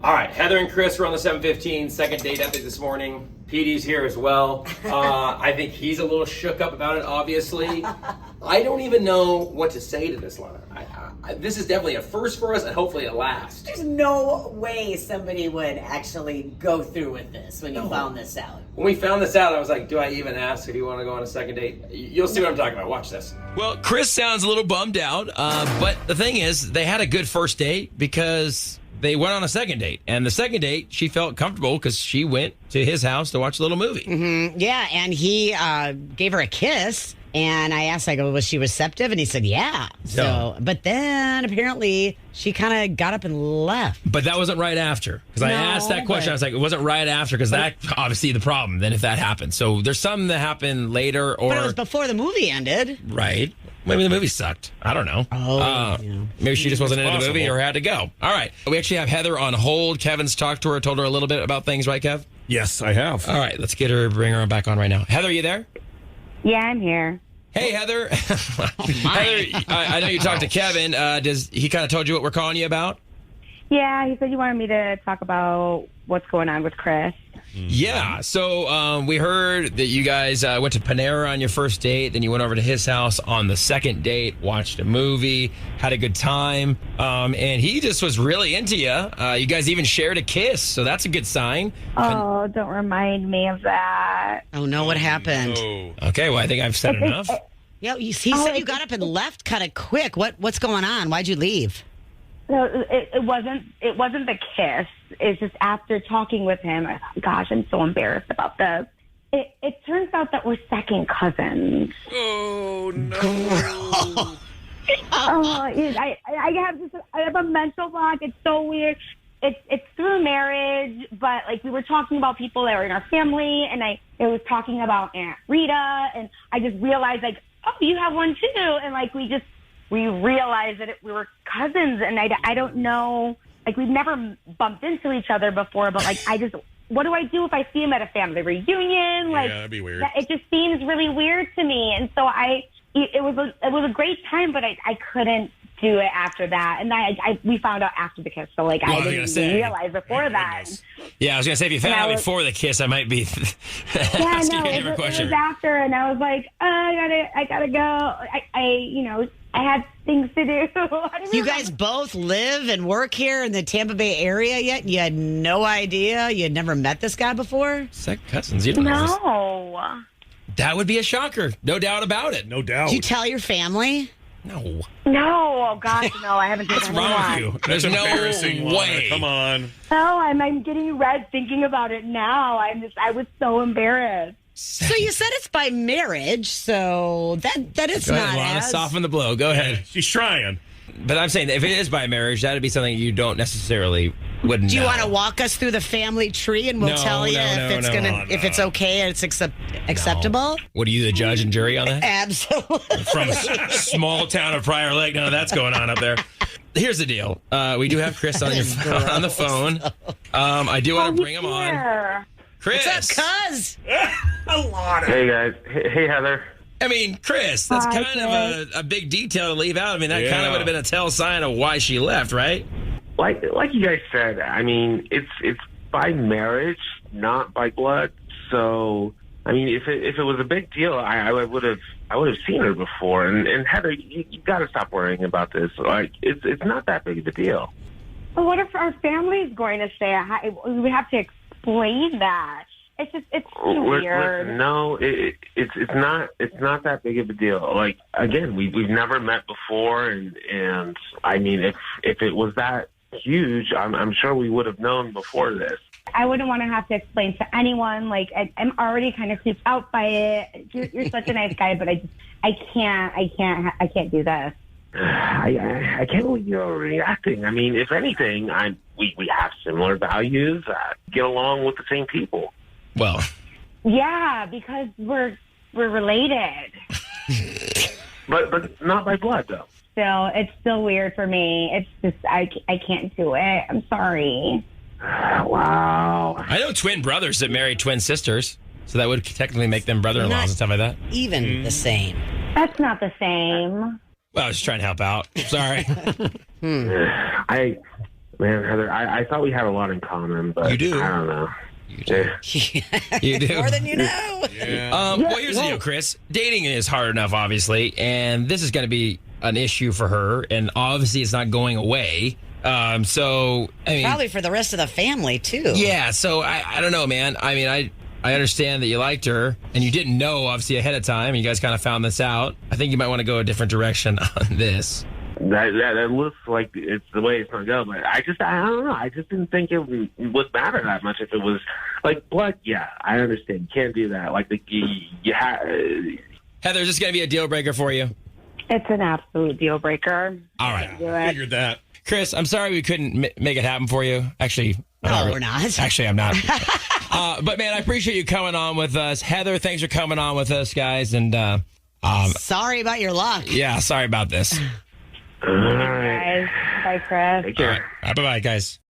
All right, Heather and Chris were on the 7:15 second date update this morning. Petey's here as well. I think he's a little shook up about it, obviously. I don't even know what to say to this, Lana. This is definitely a first for us and hopefully a last. There's no way somebody would actually go through with this when you found this out. When we found this out, I was like, do I even ask if you want to go on a second date? You'll see what I'm talking about. Watch this. Well, Chris sounds a little bummed out, but the thing is, they had a good first date because they went on a second date. And the second date, she felt comfortable because she went to his house to watch a little movie. Mm-hmm. Yeah, and he gave her a kiss. And I asked, I go, was she receptive? And he said, yeah. So, but then apparently she kind of got up and left. But that wasn't right after. Because I asked that question. I was like, it wasn't right after because that obviously the problem then if that happened. So there's something that happened later or. But it was before the movie ended. Right. Maybe the movie sucked. I don't know. Maybe she just wasn't into the movie or had to go. All right. We actually have Heather on hold. Kevin's talked to her, told her a little bit about things, right, Kev? Yes, I have. All right. Let's bring her back on right now. Heather, are you there? Yeah, I'm here. Hey, Heather. Heather, I know you talked to Kevin. Does he kind of told you what we're calling you about? Yeah, he said you wanted me to talk about what's going on with Chris. Yeah, so we heard that you guys went to Panera on your first date, then you went over to his house on the second date, watched a movie, had a good time, and he just was really into you. You guys even shared a kiss, so that's a good sign. Oh, don't remind me of that. Oh, no, what happened? Okay, well, I think I've said enough. Yeah, he said you got up and left kind of quick. What's going on? Why'd you leave? No, it wasn't the kiss. It's just after talking with him, I thought, gosh, I'm so embarrassed about this. It turns out that we're second cousins. Oh, no. I have a mental block. It's so weird. It's through marriage, but like we were talking about people that were in our family, and it was talking about Aunt Rita, and I just realized like, oh, you have one too, and like we realized that we were cousins, and I don't know, like we've never bumped into each other before, but like what do I do if I see him at a family reunion? Like, yeah, that'd be weird. It just seems really weird to me, and so it was a great time, but I couldn't do it after that, and we found out after the kiss, so like I didn't realize before that. Yeah, I was gonna say if you found out before the kiss, I might be asking you a different question. It was after, and I was like, I gotta go. I had things to do. You guys both live and work here in the Tampa Bay area yet? You had no idea? You had never met this guy before? Second cousins, you don't know. No. That would be a shocker. No doubt about it. No doubt. Did you tell your family? No. No. Oh, gosh, no. I haven't told What's anyone. wrong with you? That's There's embarrassing, no Lana. way. Come on. No, I'm getting red thinking about it now. I was so embarrassed. So you said it's by marriage, so that it's Go ahead, not Lana, as... soften the blow. Go ahead. She's trying. But I'm saying that if it is by marriage, that'd be something you don't necessarily wouldn't Do you know. want to walk us through the family tree and we'll No, tell you if it's okay and it's acceptable? What are you, the judge and jury on that? Absolutely. From a small town of Prior Lake. None of that's going on up there. Here's the deal. We do have Chris on the phone. I do want to bring him on. Here. Chris. What's up, cuz? Hey guys. Hey Heather. I mean, Chris, that's Hi, kind of a big detail to leave out. I mean, that kind Yeah. of would have been a tell sign of why she left, right? Like you guys said, I mean, it's by marriage, not by blood. So I mean, if it was a big deal, I would have seen her before. And Heather, you got to stop worrying about this. Like it's not that big of a deal. But what if our family's going to say we would have to explain that? It's too weird. Listen, no, it's not that big of a deal. Like again, we've never met before, and I mean, if it was that huge, I'm sure we would have known before this. I wouldn't want to have to explain to anyone. Like I'm already kind of creeped out by it. You're such a nice guy, but I can't do this. I can't believe you're reacting. I mean, if anything, we have similar values. Get along with the same people. Well, Yeah, because we're related. But not by blood, though. It's still weird for me. It's just I can't do it. I'm sorry. Wow. I know twin brothers that married twin sisters, so that would technically make them brother-in-laws and stuff like that. Even the same. That's not the same. Well, I was just trying to help out. Sorry. Man, Heather, I thought we had a lot in common, but You do. I don't know. You do. You do. More than you know. Well, here's the deal, Chris. Dating is hard enough, obviously, and this is going to be an issue for her, and obviously it's not going away. So, I mean, Probably for the rest of the family, too. yeah. So I don't know, man. I mean, I understand that you liked her, and you didn't know obviously ahead of time. And you guys kind of found this out. I think you might want to go a different direction on this. That looks like it's the way it's gonna go, but I don't know. I just didn't think it would matter that much if it was like blood. Yeah, I understand. You can't do that. Like Heather, is this going to be a deal breaker for you? It's an absolute deal breaker. All right, Do it. Figured that. Chris. I'm sorry we couldn't make it happen for you. Actually, No, we're not. Actually, I'm not. But man, I appreciate you coming on with us, Heather. Thanks for coming on with us, guys. And Sorry about your luck. yeah, sorry about this. all right. Guys, bye, Chris. Take care. Bye bye, guys.